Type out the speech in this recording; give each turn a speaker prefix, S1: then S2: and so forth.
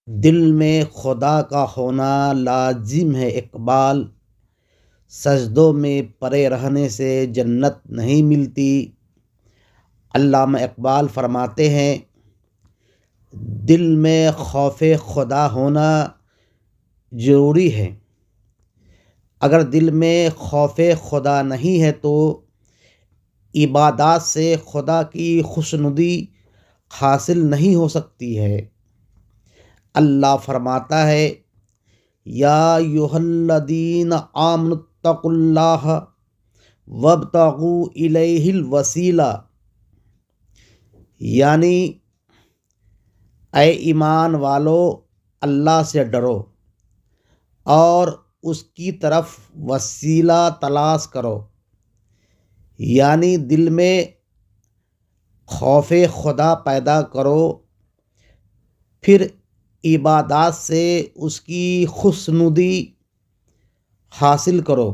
S1: دل میں خدا کا ہونا لازم ہے اقبال، سجدوں میں پڑے رہنے سے جنت نہیں ملتی۔ علامہ اقبال فرماتے ہیں دل میں خوف خدا ہونا ضروری ہے۔ اگر دل میں خوف خدا نہیں ہے تو عبادات سے خدا کی خوشنودی حاصل نہیں ہو سکتی ہے۔ اللہ فرماتا ہے یا ایھا الذین آمنوا اتقوا اللہ وابتغوا الیہ الوسیلہ، یعنی اے ایمان والو اللہ سے ڈرو اور اس کی طرف وسیلہ تلاش کرو، یعنی دل میں خوف خدا پیدا کرو، پھر عبادات سے اس کی خوشنودی حاصل کرو۔